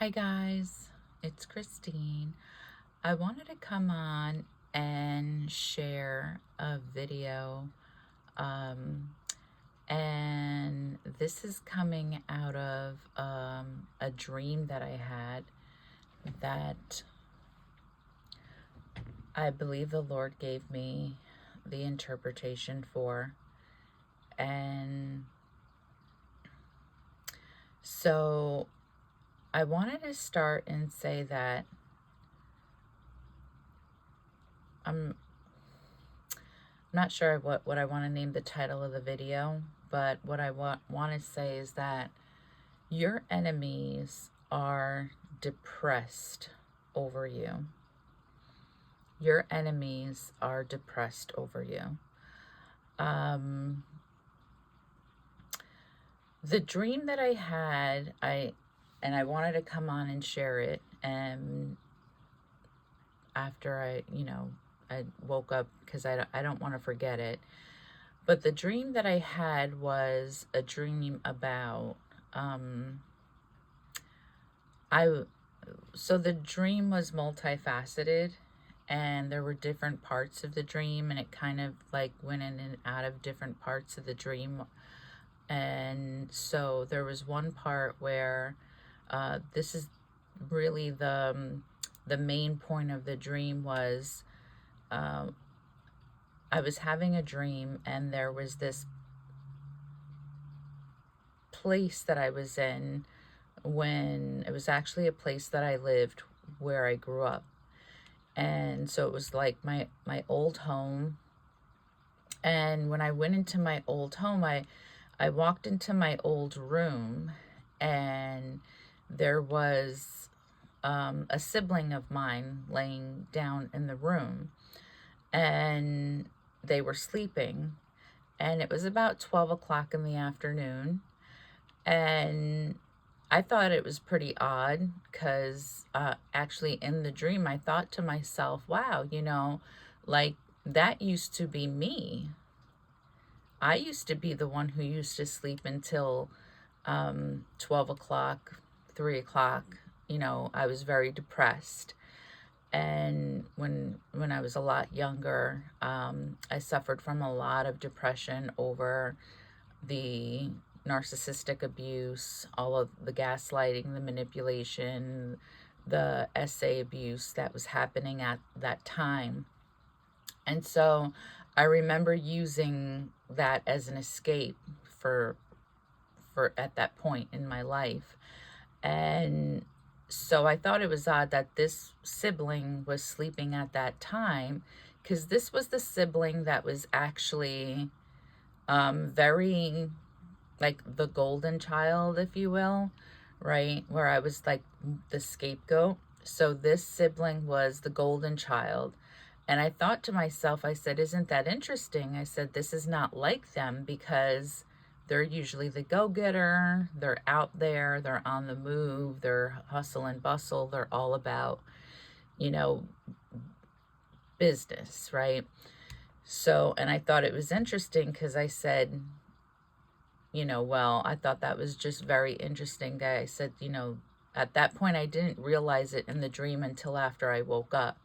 Hi guys, it's Christine. I wanted to come on and share a video, um, and this is coming out of a dream that I had that I believe the Lord gave me the interpretation for. And so I wanted to start and say that I'm not sure what I want to name the title of the video, but what I want to say is that your enemies are depressed over you. Your enemies are depressed over you. The dream that I had, I wanted to come on and share it, and after I woke up, because I don't want to forget it. But the dream that I had was a dream about so the dream was multifaceted, and there were different parts of the dream, and it kind of like went in and out of different parts of the dream. And so there was one part where this is really the main point of the dream was I was having a dream, and there was this place that I was in when it was actually a place that I lived where I grew up. And so it was like my old home. And when I went into my old home, I walked into my old room, and there was a sibling of mine laying down in the room, and they were sleeping, and it was about 12 o'clock in the afternoon. And I thought it was pretty odd because actually in the dream, I thought to myself, wow, like that used to be me. I used to be the one who used to sleep until 12 o'clock, 3 o'clock. I was very depressed. And when I was a lot younger, I suffered from a lot of depression over the narcissistic abuse, all of the gaslighting, the manipulation, the essay abuse that was happening at that time. And so I remember using that as an escape for at that point in my life. And so I thought it was odd that this sibling was sleeping at that time, because this was the sibling that was actually very like the golden child, if you will, right? Where I was like the scapegoat. So this sibling was the golden child. And I thought to myself, I said, isn't that interesting? I said, this is not like them, because they're usually the go-getter. They're out there, they're on the move, they're hustle and bustle. They're all about, you know, business, right? So, and I thought it was interesting because I said, well, I thought that was just very interesting. I said, at that point, I didn't realize it in the dream until after I woke up.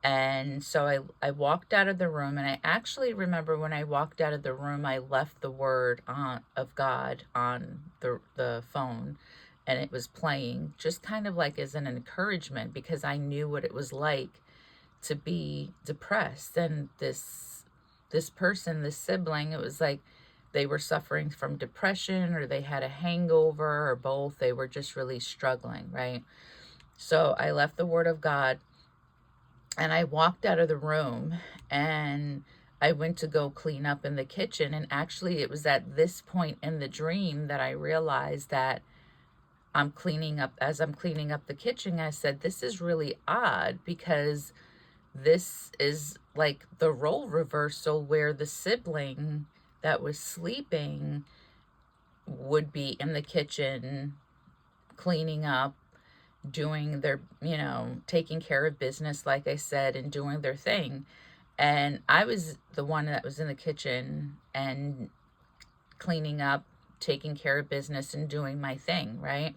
And so I walked out of the room, and I actually remember when I walked out of the room, I left the word of God on the phone, and it was playing just kind of like as an encouragement, because I knew what it was like to be depressed. And this person, this sibling, it was like they were suffering from depression, or they had a hangover, or both. They were just really struggling, right? So I left the word of God, and I walked out of the room, and I went to go clean up in the kitchen. And actually it was at this point in the dream that I realized that as I'm cleaning up the kitchen, I said, this is really odd, because this is like the role reversal, where the sibling that was sleeping would be in the kitchen cleaning up, doing their, taking care of business, like I said, and doing their thing. And I was the one that was in the kitchen and cleaning up, taking care of business, and doing my thing, right?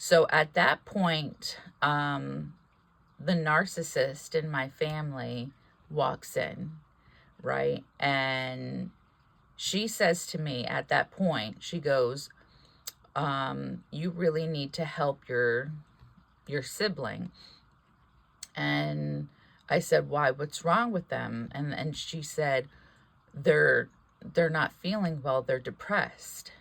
So at that point, the narcissist in my family walks in, right? And she says to me at that point, she goes, you really need to help your sibling. And I said, why? What's wrong with them? And she said, they're they're not feeling well, they're depressed.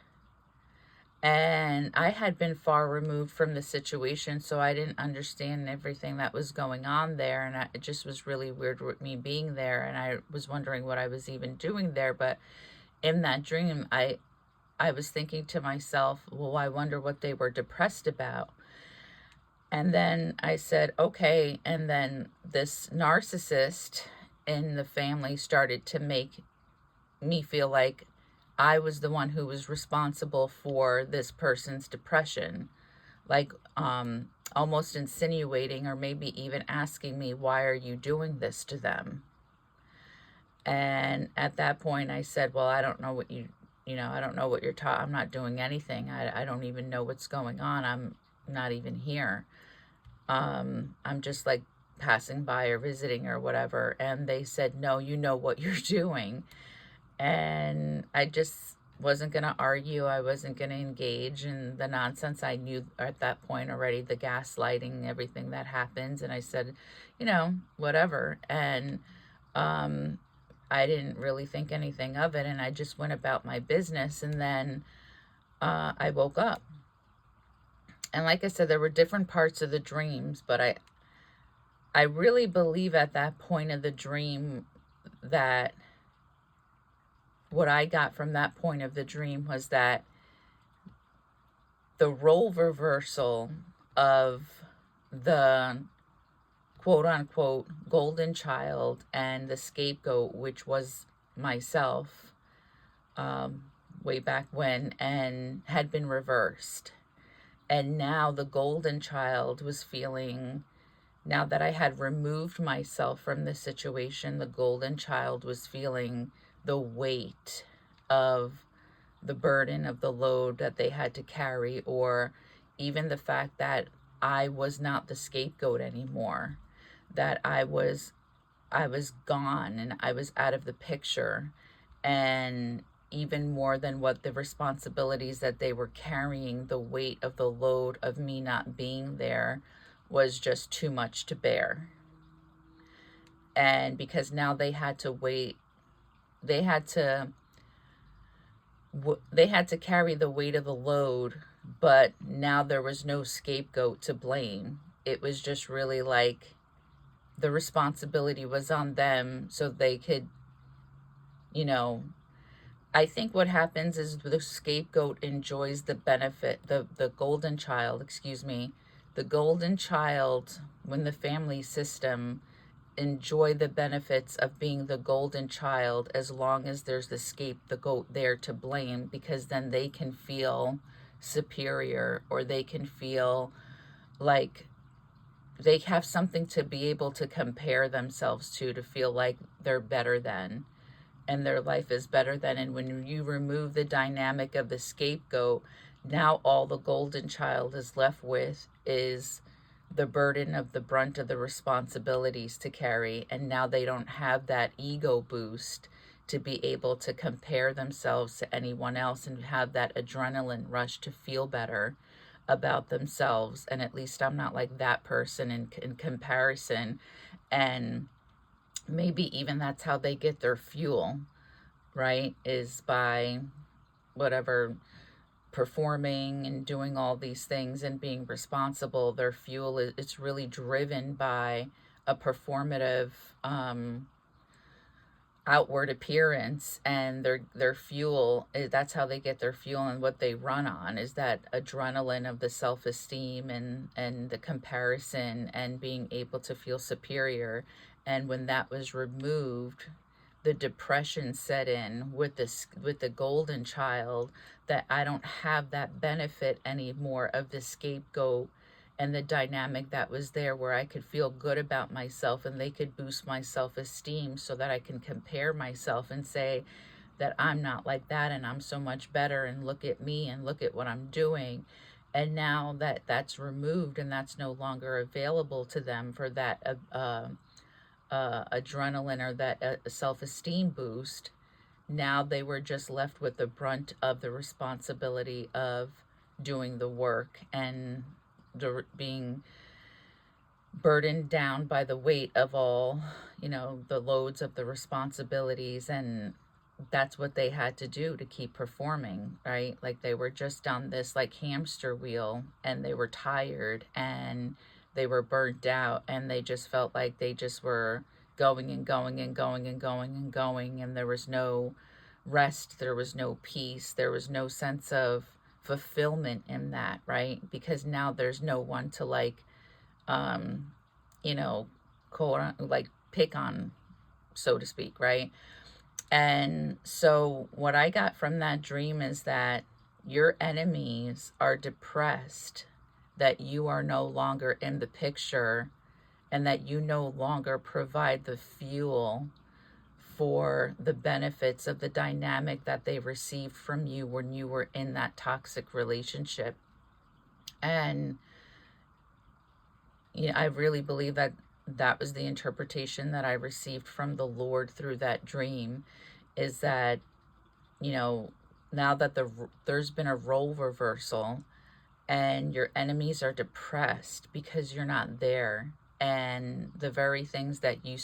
And I had been far removed from the situation, so I didn't understand everything that was going on there. And it just was really weird with me being there. And I was wondering what I was even doing there. But in that dream, I was thinking to myself, well, I wonder what they were depressed about. And then I said, okay. And then this narcissist in the family started to make me feel like I was the one who was responsible for this person's depression, like almost insinuating or maybe even asking me, why are you doing this to them? And at that point I said, well, I don't know what I don't know what you're talking. I'm not doing anything. I don't even know what's going on. I'm not even here. I'm just like passing by or visiting or whatever. And they said, no, you know what you're doing. And I just wasn't going to argue. I wasn't going to engage in the nonsense. I knew at that point already the gaslighting, everything that happens. And I said, whatever. And I didn't really think anything of it. And I just went about my business. And then I woke up. And like I said, there were different parts of the dreams, but I really believe at that point of the dream that what I got from that point of the dream was that the role reversal of the quote unquote golden child and the scapegoat, which was myself, way back when, and had been reversed. And now the golden child was feeling, now that I had removed myself from the situation, the golden child was feeling the weight of the burden of the load that they had to carry, or even the fact that I was not the scapegoat anymore, that I was gone and I was out of the picture. And even more than what the responsibilities that they were carrying, the weight of the load of me not being there was just too much to bear. And because now they had to wait, they had to carry the weight of the load, but now there was no scapegoat to blame. It was just really like the responsibility was on them, so they could, I think what happens is the scapegoat enjoys the benefit, the golden child, the golden child, when the family system enjoy the benefits of being the golden child, as long as there's the scapegoat there to blame, because then they can feel superior, or they can feel like they have something to be able to compare themselves to feel like they're better than, and their life is better than. And when you remove the dynamic of the scapegoat, now all the golden child is left with is the burden of the brunt of the responsibilities to carry. And now they don't have that ego boost to be able to compare themselves to anyone else and have that adrenaline rush to feel better about themselves. And at least I'm not like that person in comparison. And maybe even that's how they get their fuel, right? Is by whatever, performing and doing all these things and being responsible. Their fuel is, it's really driven by a performative outward appearance, and their fuel is, that's how they get their fuel, and what they run on is that adrenaline of the self-esteem and the comparison and being able to feel superior. And when that was removed, the depression set in with the golden child, that I don't have that benefit anymore of the scapegoat and the dynamic that was there, where I could feel good about myself and they could boost my self-esteem so that I can compare myself and say that I'm not like that and I'm so much better, and look at me and look at what I'm doing. And now that that's removed and that's no longer available to them for that adrenaline or that self-esteem boost, now they were just left with the brunt of the responsibility of doing the work and being burdened down by the weight of all, the loads of the responsibilities. And that's what they had to do to keep performing, right? Like they were just on this like hamster wheel, and they were tired and they were burnt out, and they just felt like they just were going and going and going and going and going, and there was no rest, there was no peace, there was no sense of fulfillment in that, right? Because now there's no one to like um quote, like pick on, so to speak, right? And so what I got from that dream is that your enemies are depressed that you are no longer in the picture, and that you no longer provide the fuel for the benefits of the dynamic that they received from you when you were in that toxic relationship. And I really believe that that was the interpretation that I received from the Lord through that dream, is that, now that there's been a role reversal, and your enemies are depressed because you're not there, and the very things that you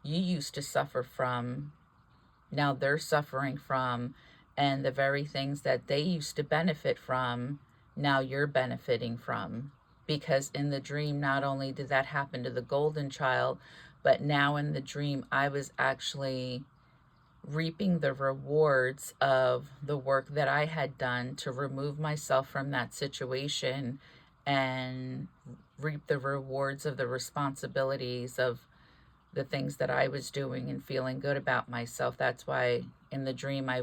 used to suffer from, now they're suffering from, and the very things that they used to benefit from, now you're benefiting from. Because in the dream, not only did that happen to the golden child, but now in the dream, I was actually reaping the rewards of the work that I had done to remove myself from that situation, and reap the rewards of the responsibilities of the things that I was doing and feeling good about myself. That's why in the dream I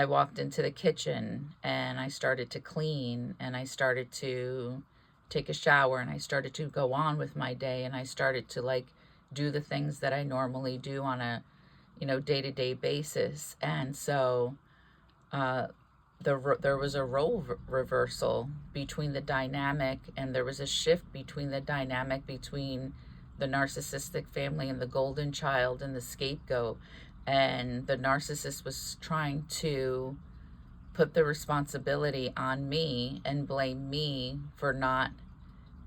walked into the kitchen, and I started to clean, and I started to take a shower, and I started to go on with my day, and I started to like do the things that I normally do on a day-to-day basis. And so there was a role reversal between the dynamic, and there was a shift between the dynamic between the narcissistic family and the golden child and the scapegoat. And the narcissist was trying to put the responsibility on me and blame me for not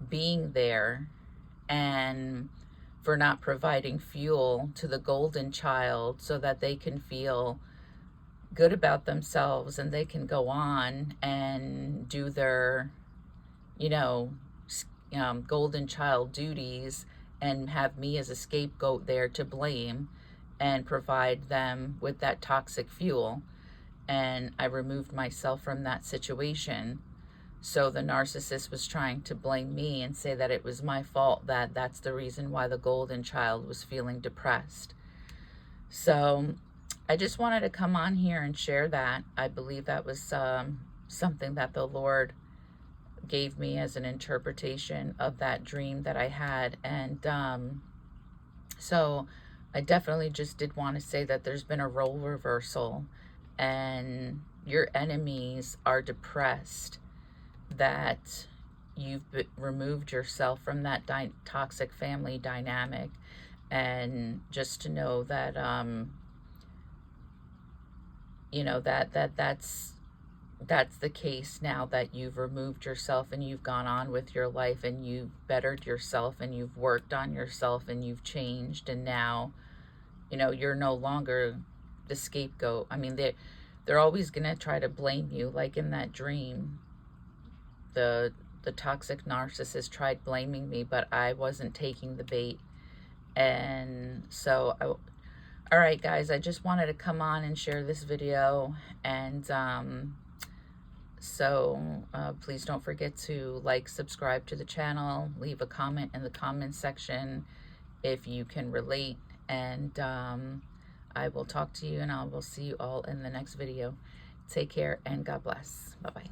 being there, and for not providing fuel to the golden child so that they can feel good about themselves, and they can go on and do their, golden child duties, and have me as a scapegoat there to blame and provide them with that toxic fuel. And I removed myself from that situation. So the narcissist was trying to blame me and say that it was my fault, that that's the reason why the golden child was feeling depressed. So I just wanted to come on here and share that. I believe that was something that the Lord gave me as an interpretation of that dream that I had. And so I definitely just did want to say that there's been a role reversal, and your enemies are depressed that you've removed yourself from that toxic family dynamic. And just to know that that's the case now, that you've removed yourself and you've gone on with your life, and you've bettered yourself, and you've worked on yourself, and you've changed, and now you're no longer the scapegoat. I mean, they're always gonna try to blame you. Like in that dream, the toxic narcissist tried blaming me, but I wasn't taking the bait. And so all right, guys, I just wanted to come on and share this video. And please don't forget to like, subscribe to the channel, leave a comment in the comment section if you can relate. And I will talk to you, and I will see you all in the next video. Take care, and God bless. Bye-bye.